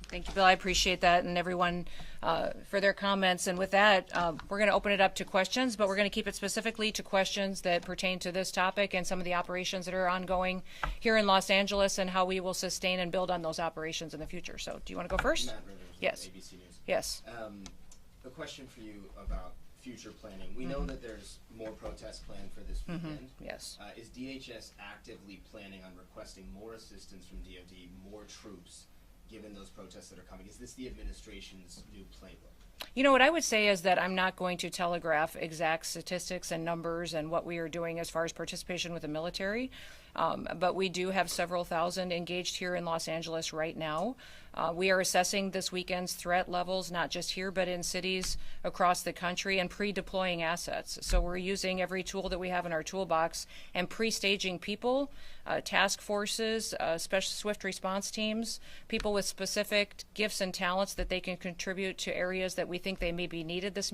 Thank you, Bill. I appreciate that, and everyone for their comments. And with that, we're going to open it up to questions, but we're going to keep it specifically to questions that pertain to this topic and some of the operations that are ongoing here in Los Angeles and how we will sustain and build on those operations in the future. So do you want to go first? Matt Rivers, Yes. ABC News. Yes. A question for you about future planning. We know that there's more protests planned for this weekend. Yes. Is DHS actively planning on requesting more assistance from DoD, more troops, given those protests that are coming? Is this the administration's new playbook? You know, what I would say is that I'm not going to telegraph exact statistics and numbers and what we are doing as far as participation with the military, but we do have several thousand engaged here in Los Angeles right now. We are assessing this weekend's threat levels, not just here, but in cities across the country, and pre-deploying assets. So we're using every tool that we have in our toolbox and pre-staging people, task forces, special swift response teams, people with specific gifts and talents that they can contribute to areas that we think they may be needed this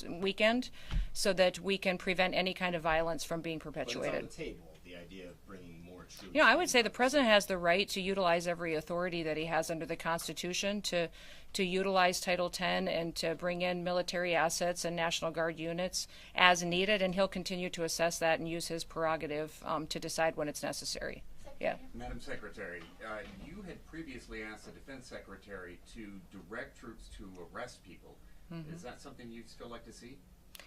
weekend, so that we can prevent any kind of violence from being perpetuated. But it's on the table, the idea of bringing more troops. You know, I would say the president has the right to utilize every authority that he has under the Constitution to utilize Title X and to bring in military assets and National Guard units as needed, and he'll continue to assess that and use his prerogative to decide when it's necessary. Yeah. Madam Secretary, you had previously asked the Defense Secretary to direct troops to arrest people. Is that something you'd still like to see?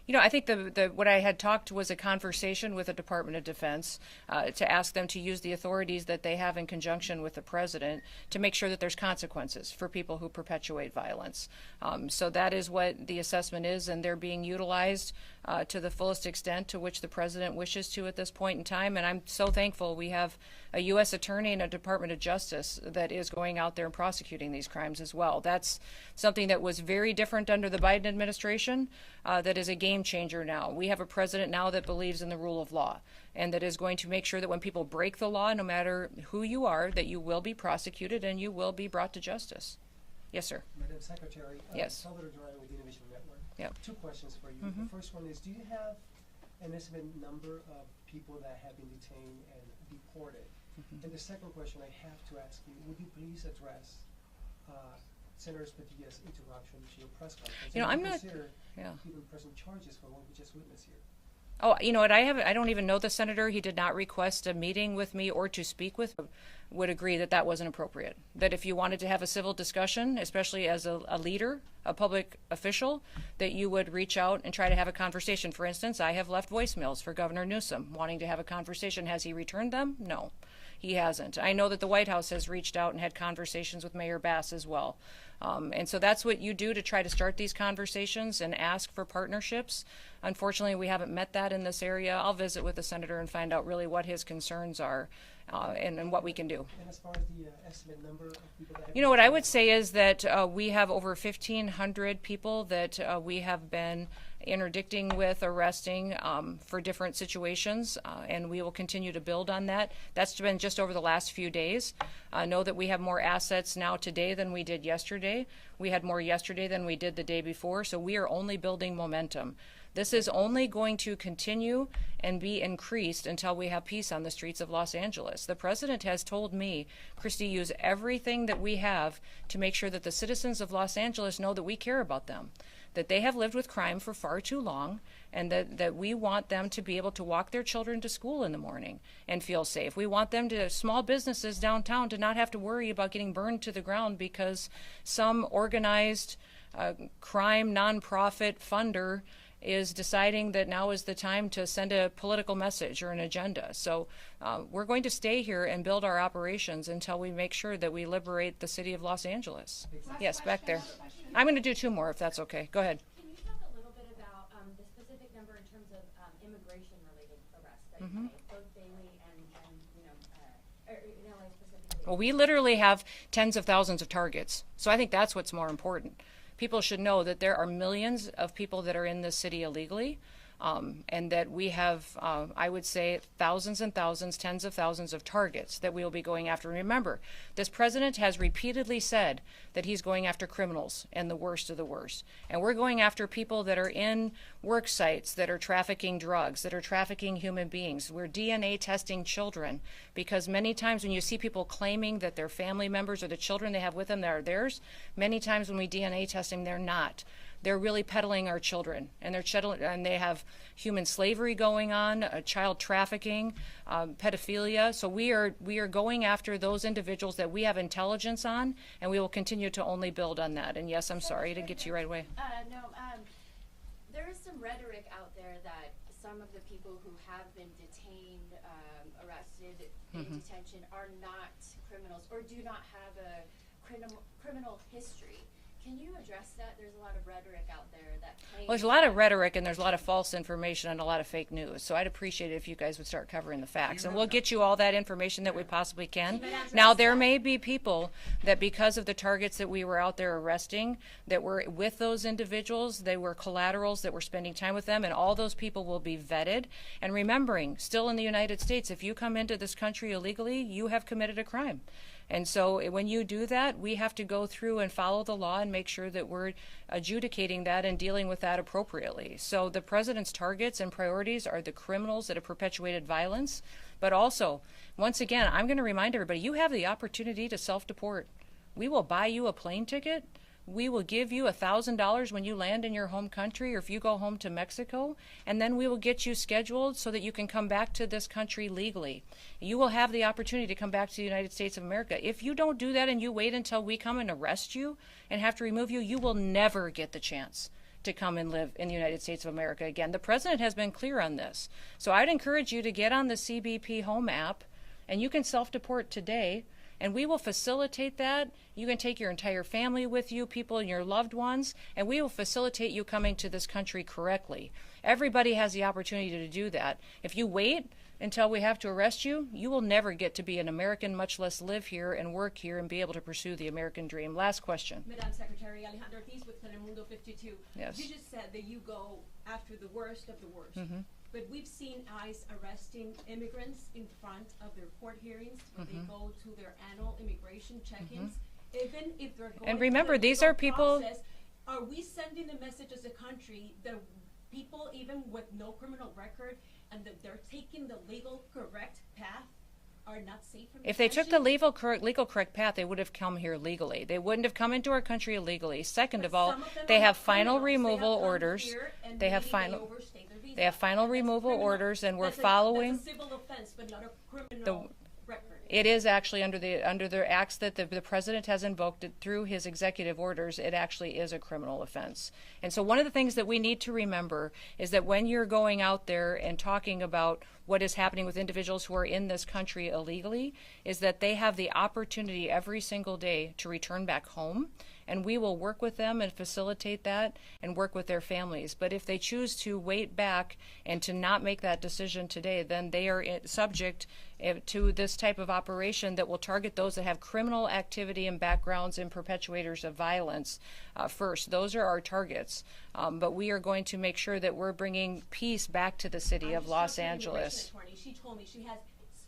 You know, I think what I had talked was a conversation with the Department of Defense to ask them to use the authorities that they have in conjunction with the president to make sure that there's consequences for people who perpetuate violence. So that is what the assessment is, and they're being utilized to the fullest extent to which the president wishes to at this point in time. And I'm so thankful we have a U.S. attorney and a Department of Justice that is going out there and prosecuting these crimes as well. That's something that was very different under the Biden administration, that is a game changer now. We have a president now that believes in the rule of law and that is going to make sure that when people break the law, no matter who you are, that you will be prosecuted and you will be brought to justice. Yes, sir. Madam Secretary, Yes. Salvador Duran with the Innovation Network. Yep. Two questions for you. The first one is, do you have an estimated number of people that have been detained and deported? And the second question I have to ask you, would you please address Senator Padillas' interruption to your press conference? You know, And I'm would not- consider yeah. even pressing charges for what we just witnessed here. Oh, you know what? I don't even know the senator. He did not request a meeting with me or to speak with. Would agree that that wasn't appropriate. That if you wanted to have a civil discussion, especially as a leader, a public official, that you would reach out and try to have a conversation. For instance, I have left voicemails for Governor Newsom wanting to have a conversation. Has he returned them? No, he hasn't. I know that the White House has reached out and had conversations with Mayor Bass as well. And so that's what you do to try to start these conversations and ask for partnerships. Unfortunately, we haven't met that in this area. I'll visit with the senator and find out really what his concerns are and what we can do. And as far as the estimate number of people that have You know, what I would say is that we have over 1,500 people that we have been interdicting with, arresting for different situations, and we will continue to build on that. That's been just over the last few days. Know that we have more assets now today than we did yesterday. We had more yesterday than we did the day before, so we are only building momentum. This is only going to continue and be increased until we have peace on the streets of Los Angeles. The president has told me, Kristi, use everything that we have to make sure that the citizens of Los Angeles know that we care about them, that they have lived with crime for far too long, and that we want them to be able to walk their children to school in the morning and feel safe. We want them to, small businesses downtown, to not have to worry about getting burned to the ground because some organized crime nonprofit funder is deciding that now is the time to send a political message or an agenda. So we're going to stay here and build our operations until we make sure that we liberate the city of Los Angeles. Yes, back there. I'm going to do two more if that's okay. Go ahead. Can you talk a little bit about the specific number in terms of immigration-related arrests that you made, both daily and in LA specifically? Well, we literally have tens of thousands of targets. So I think that's what's more important. People should know that there are millions of people that are in this city illegally. and that we have, I would say, thousands and thousands, tens of thousands of targets that we will be going after. And remember, this president has repeatedly said that he's going after criminals and the worst of the worst. And we're going after people that are in work sites that are trafficking drugs, that are trafficking human beings. We're DNA testing children, because many times when you see people claiming that their family members or the children they have with them that are theirs, many times when we DNA test them, they're not. They're really peddling our children, and they have human slavery going on, child trafficking, pedophilia. So we are going after those individuals that we have intelligence on, and we will continue to only build on that. And yes, I'm sorry I didn't get to you right away. No, there is some rhetoric out there that some of the people who have been detained, arrested, in detention are not criminals or do not have a criminal history. Can you address that? There's a lot of rhetoric out there that claims. Well, there's a lot of rhetoric and there's a lot of false information and a lot of fake news. So I'd appreciate it if you guys would start covering the facts. And we'll get you all that information that we possibly can. Now, there may be people that because of the targets that we were out there arresting, that were with those individuals, they were collaterals that were spending time with them, and all those people will be vetted. And remembering, still in the United States, if you come into this country illegally, you have committed a crime. And so when you do that, we have to go through and follow the law and make sure that we're adjudicating that and dealing with that appropriately. So the president's targets and priorities are the criminals that have perpetuated violence. But also, once again, I'm going to remind everybody, you have the opportunity to self-deport. We will buy you a plane ticket. We will give you $1,000 when you land in your home country or if you go home to Mexico, and then we will get you scheduled so that you can come back to this country legally. You will have the opportunity to come back to the United States of America. If you don't do that and you wait until we come and arrest you and have to remove you, you will never get the chance to come and live in the United States of America again. The president has been clear on this. So I'd encourage you to get on the CBP Home app, and you can self-deport today. And we will facilitate that. You can take your entire family with you, people and your loved ones, and we will facilitate you coming to this country correctly. Everybody has the opportunity to do that. If you wait until we have to arrest you, you will never get to be an American, much less live here and work here and be able to pursue the American dream. Last question. Madam Secretary, Alejandra Ortiz with Telemundo 52. Yes. You just said that you go after the worst of the worst. But we've seen ICE arresting immigrants in front of their court hearings when they go to their annual immigration check-ins, even if they're going And remember, through the these legal are people. process. Are we sending the message as a country that people, even with no criminal record, and that they're taking the legal correct path, are not safe from If they took the detention? legal correct path, they would have come here legally. They wouldn't have come into our country illegally. Second But of all, some of them they are have not final criminals. They have removal come orders. here and They have maybe final. overstayed their visa. They have final That's removal criminal. orders, and we're That's following. That's a civil offense, but not a criminal record. It is actually under the acts that the president has invoked it through his executive orders. It actually is a criminal offense. And so one of the things that we need to remember is that when you're going out there and talking about what is happening with individuals who are in this country illegally, is that they have the opportunity every single day to return back home. And we will work with them and facilitate that and work with their families. But if they choose to wait back and to not make that decision today, then they are subject to this type of operation that will target those that have criminal activity and backgrounds and perpetuators of violence first. Those are our targets. But we are going to make sure that we're bringing peace back to the city of Los Angeles. Attorney. She told me she has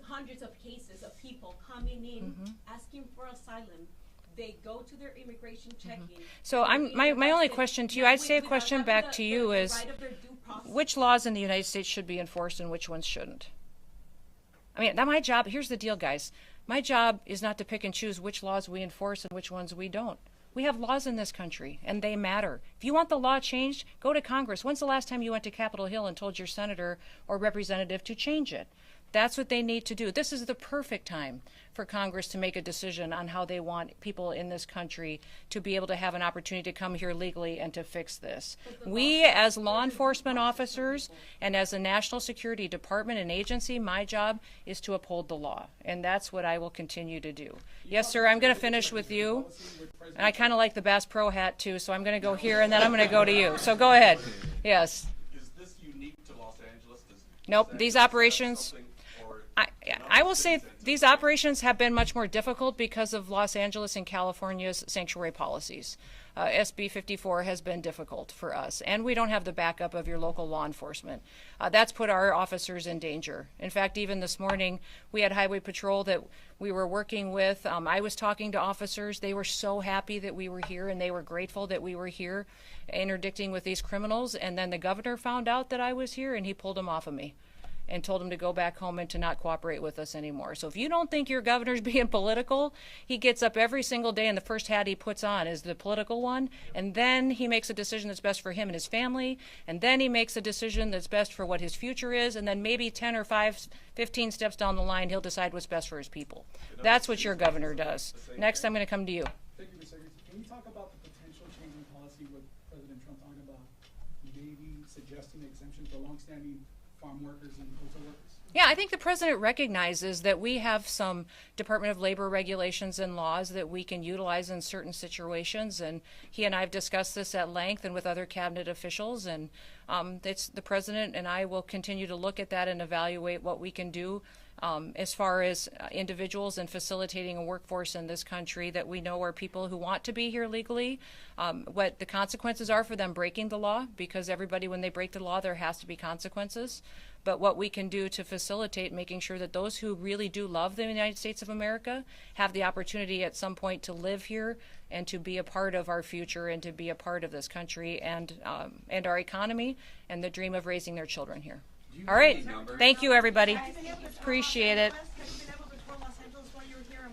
hundreds of cases of people coming in asking for asylum. They go to their immigration check-in. So my only question to you, I'd say a question back to you is, which laws in the United States should be enforced and which ones shouldn't? I mean, my job, here's the deal, guys. My job is not to pick and choose which laws we enforce and which ones we don't. We have laws in this country, and they matter. If you want the law changed, go to Congress. When's the last time you went to Capitol Hill and told your senator or representative to change it? That's what they need to do. This is the perfect time for Congress to make a decision on how they want people in this country to be able to have an opportunity to come here legally and to fix this. We, as law enforcement officers and as a national security department and agency, my job is to uphold the law, and that's what I will continue to do. Yes, sir, I'm going to finish with you. And I kind of like the Bass Pro hat, too, so I'm going to go here, and then I'm going to go to you. So go ahead. Yes. Is this unique to Los Angeles? Nope, these operations... I will say these operations have been much more difficult because of Los Angeles and California's sanctuary policies. SB 54 has been difficult for us, and we don't have the backup of your local law enforcement. That's put our officers in danger. In fact, even this morning, we had Highway Patrol that we were working with. I was talking to officers. They were so happy that we were here, and they were grateful that we were here interdicting with these criminals. And then the governor found out that I was here, and he pulled them off of me and told him to go back home and to not cooperate with us anymore. So if you don't think your governor's being political, he gets up every single day and the first hat he puts on is the political one, and then he makes a decision that's best for him and his family, and then he makes a decision that's best for what his future is, and then maybe 10 or 15 steps down the line, he'll decide what's best for his people. That's what your governor does. Next, I'm going to come to you. Thank you, Ms. Secretary. Can you talk about the potential change in policy with President Trump talking about maybe suggesting exemption for longstanding farm workers and hotel workers? Yeah, I think the president recognizes that we have some Department of Labor regulations and laws that we can utilize in certain situations, and he and I have discussed this at length and with other cabinet officials, and it's the president and I will continue to look at that and evaluate what we can do as far as individuals and facilitating a workforce in this country that we know are people who want to be here legally, what the consequences are for them breaking the law, because everybody, when they break the law, there has to be consequences. But what we can do to facilitate making sure that those who really do love the United States of America have the opportunity at some point to live here and to be a part of our future and to be a part of this country and our economy and the dream of raising their children here. All right. Thank you, everybody. Appreciate it.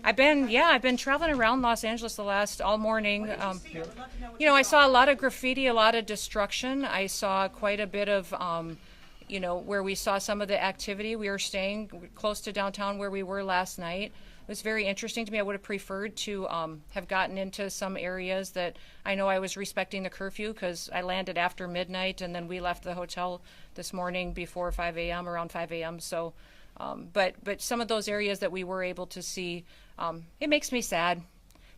I've been traveling around Los Angeles all morning. I saw a lot of graffiti, a lot of destruction. I saw quite a bit of, where we saw some of the activity. We were staying close to downtown where we were last night. It was very interesting to me. I would have preferred to have gotten into some areas that I know I was respecting the curfew because I landed after midnight and then we left the hotel this morning before 5 a.m., around 5 a.m. So, but some of those areas that we were able to see, it makes me sad.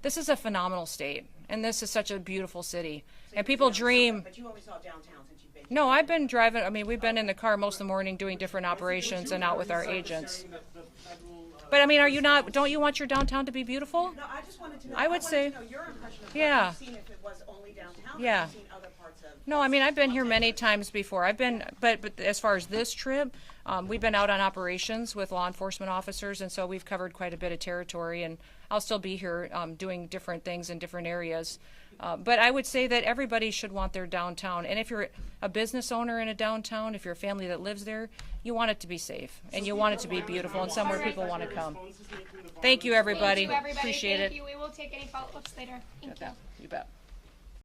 This is a phenomenal state, and this is such a beautiful city. So and people dream. But you only saw downtown since you've been here. No, I've been driving. I mean, we've been in the car most of the morning doing different operations and out with our agents. But I mean, are you not? Don't you want your downtown to be beautiful? No, I just wanted to know. I would say- to know your impression of Yeah. what you've seen, if it was only downtown. Yeah. Or if you've seen other parts of. No, I mean, I've been here many times before. But as far as this trip, we've been out on operations with law enforcement officers, and so we've covered quite a bit of territory, and I'll still be here doing different things in different areas. But I would say that everybody should want their downtown, and if you're a business owner in a downtown, if you're a family that lives there, you want it to be safe, and you want it to be beautiful, and somewhere people want to come. Thank you, everybody. Thank you, everybody. Appreciate Thank it. you. We will take any follow-ups later. Thank you. You bet.